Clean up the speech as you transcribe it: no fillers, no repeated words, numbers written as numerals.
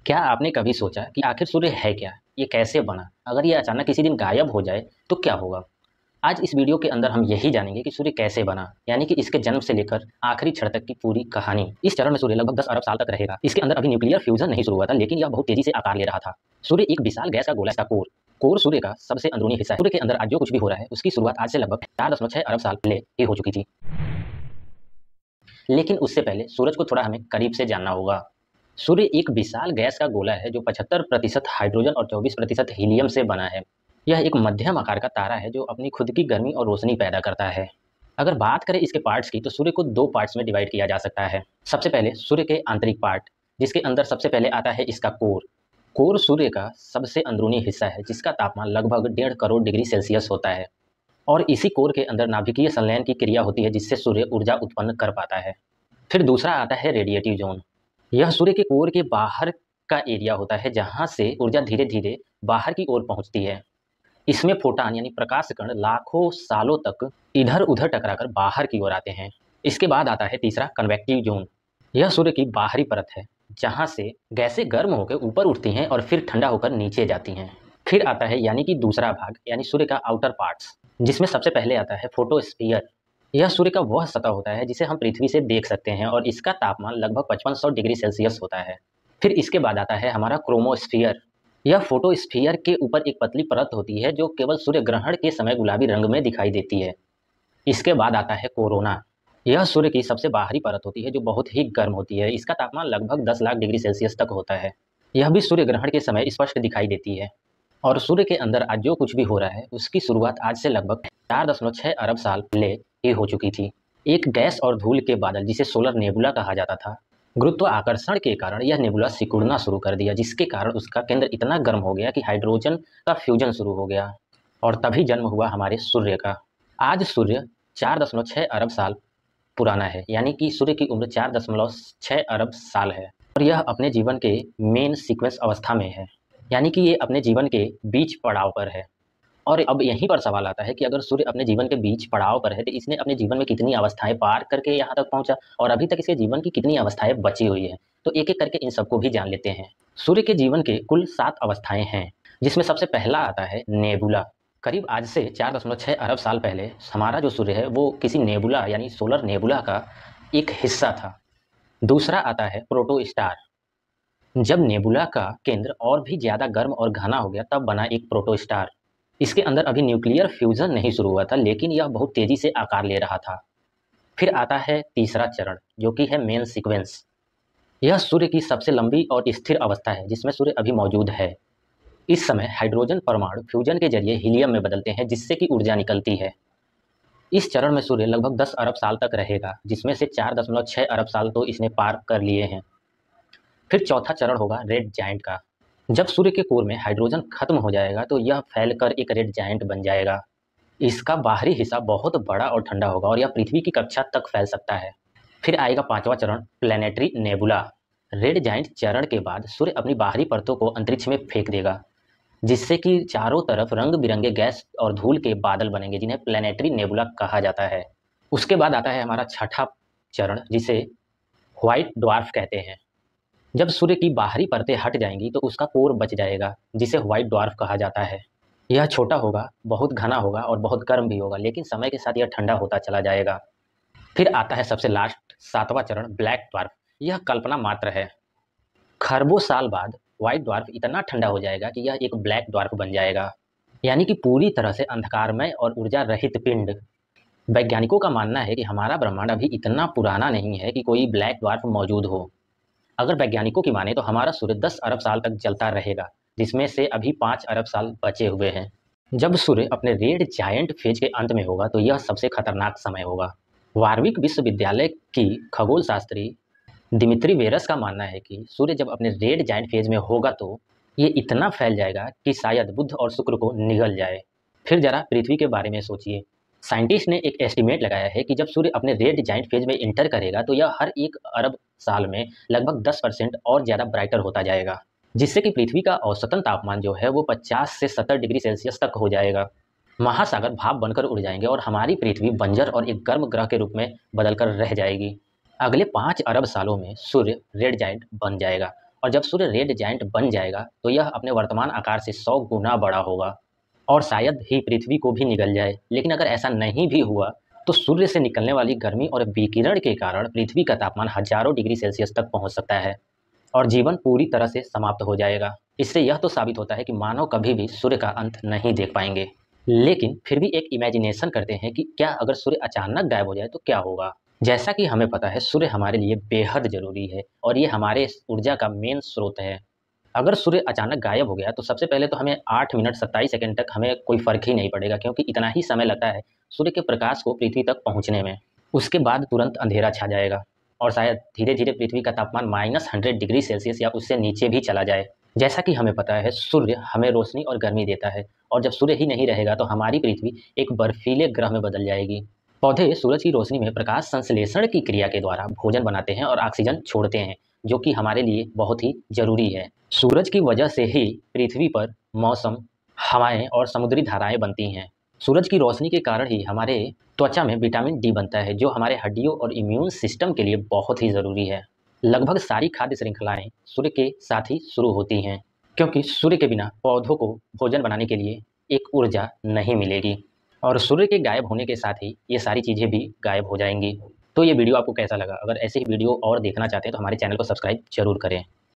क्या आपने कभी सोचा कि आखिर सूर्य है क्या? ये कैसे बना? अगर ये अचानक किसी दिन गायब हो जाए तो क्या होगा? आज इस वीडियो के अंदर हम यही जानेंगे कि सूर्य कैसे बना, यानी कि इसके जन्म से लेकर आखिरी क्षण तक की पूरी कहानी। इस चरण में सूर्य लगभग 10 अरब साल तक रहेगा। इसके अंदर अभी न्यूक्लियर फ्यूजन नहीं शुरू हुआ था, लेकिन यह बहुत तेजी से आकार ले रहा था। सूर्य एक विशाल गैस का गोला, इसका कोर सूर्य का सबसे अंदरूनी हिस्सा है। सूर्य के अंदर आज जो कुछ भी हो रहा है उसकी शुरुआत आज से लगभग 4.6 अरब साल पहले ही हो चुकी थी। लेकिन उससे पहले सूरज को थोड़ा हमें करीब से जानना होगा। सूर्य एक विशाल गैस का गोला है जो 75% हाइड्रोजन और 24% हीलियम से बना है। यह एक मध्यम आकार का तारा है जो अपनी खुद की गर्मी और रोशनी पैदा करता है। अगर बात करें इसके पार्ट्स की तो सूर्य को दो पार्ट्स में डिवाइड किया जा सकता है। सबसे पहले सूर्य के आंतरिक पार्ट, जिसके अंदर सबसे पहले आता है इसका कोर सूर्य का सबसे अंदरूनी हिस्सा है जिसका तापमान लगभग 1.5 करोड़ डिग्री सेल्सियस होता है। और इसी कोर के अंदर नाभिकीय संलयन की क्रिया होती है जिससे सूर्य ऊर्जा उत्पन्न कर पाता है। फिर दूसरा आता है रेडिएटिव जोन। यह सूर्य के कोर के बाहर का एरिया होता है जहां से ऊर्जा धीरे धीरे बाहर की ओर पहुंचती है। इसमें फोटान यानी प्रकाश कण लाखों सालों तक इधर उधर टकराकर बाहर की ओर आते हैं। इसके बाद आता है तीसरा कन्वेक्टिव जोन। यह सूर्य की बाहरी परत है जहां से गैसें गर्म होकर ऊपर उठती हैं और फिर ठंडा होकर नीचे जाती हैं। फिर आता है यानी कि दूसरा भाग, यानी सूर्य का आउटर पार्ट्स, जिसमें सबसे पहले आता है फोटोस्फीयर। यह सूर्य का वह सतह होता है जिसे हम पृथ्वी से देख सकते हैं और इसका तापमान लगभग 5500 डिग्री सेल्सियस होता है। फिर इसके बाद आता है हमारा क्रोमोस्फीयर। यह फोटोस्फीयर के ऊपर एक पतली परत होती है जो केवल सूर्य ग्रहण के समय गुलाबी रंग में दिखाई देती है। इसके बाद आता है कोरोना। यह सूर्य की सबसे बाहरी परत होती है जो बहुत ही गर्म होती है। इसका तापमान लगभग 10 लाख डिग्री सेल्सियस तक होता है। यह भी सूर्य ग्रहण के समय स्पष्ट दिखाई देती है। और सूर्य के अंदर आज जो कुछ भी हो रहा है उसकी शुरुआत आज से लगभग 4.6 अरब साल पहले ही हो चुकी थी। एक गैस और धूल के बादल जिसे सोलर नेबुला कहा जाता था, गुरुत्वाकर्षण के कारण यह नेबुला सिकुड़ना शुरू कर दिया, जिसके कारण उसका केंद्र इतना गर्म हो गया कि हाइड्रोजन का फ्यूजन शुरू हो गया और तभी जन्म हुआ हमारे सूर्य का। आज सूर्य 4.6 अरब साल पुराना है, यानी कि सूर्य की उम्र 4.6 अरब साल है और यह अपने जीवन के मेन सीक्वेंस अवस्था में है, यानी कि ये अपने जीवन के बीच पड़ाव पर है। और अब यहीं पर सवाल आता है कि अगर सूर्य अपने जीवन के बीच पड़ाव पर है तो इसने अपने जीवन में कितनी अवस्थाएं पार करके यहाँ तक पहुंचा और अभी तक इसके जीवन की कितनी अवस्थाएं बची हुई है। तो एक एक करके इन सबको भी जान लेते हैं। सूर्य के जीवन के कुल 7 अवस्थाएं हैं, जिसमें सबसे पहला आता है नेबुला। करीब आज से 4.6 अरब साल पहले हमारा जो सूर्य है वो किसी नेबुला यानी सोलर नेबुला का एक हिस्सा था। दूसरा आता है प्रोटोस्टार। जब नेबुला का केंद्र और भी ज्यादा गर्म और घना हो गया तब बना एक प्रोटोस्टार। इसके अंदर अभी न्यूक्लियर फ्यूजन नहीं शुरू हुआ था, लेकिन यह बहुत तेजी से आकार ले रहा था। फिर आता है तीसरा चरण जो कि है मेन सीक्वेंस। यह सूर्य की सबसे लंबी और स्थिर अवस्था है जिसमें सूर्य अभी मौजूद है। इस समय हाइड्रोजन परमाणु फ्यूजन के जरिए हीलियम में बदलते हैं जिससे कि ऊर्जा निकलती है। इस चरण में सूर्य लगभग 10 अरब साल तक रहेगा, जिसमें से 4.6 अरब साल तो इसने पार कर लिए हैं। फिर चौथा चरण होगा रेड जायंट का। जब सूर्य के कोर में हाइड्रोजन खत्म हो जाएगा तो यह फैलकर एक रेड जायंट बन जाएगा। इसका बाहरी हिस्सा बहुत बड़ा और ठंडा होगा और यह पृथ्वी की कक्षा तक फैल सकता है। फिर आएगा पांचवा चरण प्लैनेटरी नेबुला। रेड जायंट चरण के बाद सूर्य अपनी बाहरी परतों को अंतरिक्ष में फेंक देगा, जिससे कि चारों तरफ रंग बिरंगे गैस और धूल के बादल बनेंगे जिन्हें प्लैनेटरी नेबुला कहा जाता है। उसके बाद आता है हमारा छठा चरण जिसे व्हाइट ड्वार्फ कहते हैं। जब सूर्य की बाहरी परतें हट जाएंगी तो उसका कोर बच जाएगा जिसे व्हाइट ड्वार्फ कहा जाता है। यह छोटा होगा, बहुत घना होगा और बहुत गर्म भी होगा, लेकिन समय के साथ यह ठंडा होता चला जाएगा। फिर आता है सबसे लास्ट सातवां चरण ब्लैक ड्वार्फ। यह कल्पना मात्र है। खरबों साल बाद व्हाइट ड्वार्फ इतना ठंडा हो जाएगा कि यह एक ब्लैक ड्वार्फ बन जाएगा, यानी कि पूरी तरह से अंधकारमय और ऊर्जा रहित पिंड। वैज्ञानिकों का मानना है कि हमारा ब्रह्मांड अभी इतना पुराना नहीं है कि कोई ब्लैक ड्वार्फ मौजूद हो। अगर वैज्ञानिकों की माने तो हमारा सूर्य 10 अरब साल तक जलता रहेगा, जिसमें से अभी 5 अरब साल बचे हुए हैं। जब सूर्य अपने रेड जायंट फेज के अंत में होगा तो यह सबसे खतरनाक समय होगा। वारविक विश्वविद्यालय की खगोल शास्त्री दिमित्री वेरस का मानना है कि सूर्य जब अपने रेड जायंट फेज में होगा तो ये इतना फैल जाएगा कि शायद बुध और शुक्र को निगल जाए। फिर जरा पृथ्वी के बारे में सोचिए। साइंटिस्ट ने एक एस्टिमेट लगाया है कि जब सूर्य अपने रेड जायंट फेज में इंटर करेगा तो यह हर 1 अरब साल में लगभग 10% और ज़्यादा ब्राइटर होता जाएगा, जिससे कि पृथ्वी का औसतन तापमान जो है वो 50 से 70 डिग्री सेल्सियस तक हो जाएगा। महासागर भाप बनकर उड़ जाएंगे और हमारी पृथ्वी बंजर और एक गर्म ग्रह के रूप में बदलकर रह जाएगी। अगले 5 अरब सालों में सूर्य रेड जायंट बन जाएगा और जब सूर्य रेड जायंट बन जाएगा तो यह अपने वर्तमान आकार से 100 गुना बड़ा होगा और शायद ही पृथ्वी को भी निगल जाए। लेकिन अगर ऐसा नहीं भी हुआ तो सूर्य से निकलने वाली गर्मी और विकिरण के कारण पृथ्वी का तापमान हजारों डिग्री सेल्सियस तक पहुंच सकता है और जीवन पूरी तरह से समाप्त हो जाएगा। इससे यह तो साबित होता है कि मानव कभी भी सूर्य का अंत नहीं देख पाएंगे। लेकिन फिर भी एक इमेजिनेशन करते हैं कि क्या अगर सूर्य अचानक गायब हो जाए तो क्या होगा। जैसा कि हमें पता है सूर्य हमारे लिए बेहद जरूरी है और ये हमारे ऊर्जा का मेन स्रोत है। अगर सूर्य अचानक गायब हो गया तो सबसे पहले तो हमें 8 मिनट 27 सेकंड तक हमें कोई फ़र्क ही नहीं पड़ेगा, क्योंकि इतना ही समय लगता है सूर्य के प्रकाश को पृथ्वी तक पहुंचने में। उसके बाद तुरंत अंधेरा छा जाएगा और शायद धीरे-धीरे पृथ्वी का तापमान -100 डिग्री सेल्सियस या उससे नीचे भी चला जाए। जैसा कि हमें पता है सूर्य हमें रोशनी और गर्मी देता है और जब सूर्य ही नहीं रहेगा तो हमारी पृथ्वी एक बर्फीले ग्रह में बदल जाएगी। पौधे सूरज की रोशनी में प्रकाश संश्लेषण की क्रिया के द्वारा भोजन बनाते हैं और ऑक्सीजन छोड़ते हैं, जो कि हमारे लिए बहुत ही जरूरी है। सूरज की वजह से ही पृथ्वी पर मौसम, हवाएं और समुद्री धाराएं बनती हैं। सूरज की रोशनी के कारण ही हमारे त्वचा में विटामिन डी बनता है, जो हमारे हड्डियों और इम्यून सिस्टम के लिए बहुत ही ज़रूरी है। लगभग सारी खाद्य श्रृंखलाएं सूर्य के साथ ही शुरू होती हैं, क्योंकि सूर्य के बिना पौधों को भोजन बनाने के लिए एक ऊर्जा नहीं मिलेगी और सूर्य के गायब होने के साथ ही ये सारी चीज़ें भी गायब हो जाएंगी। तो ये वीडियो आपको कैसा लगा? अगर ऐसे ही वीडियो और देखना चाहते हैं तो हमारे चैनल को सब्सक्राइब जरूर करें।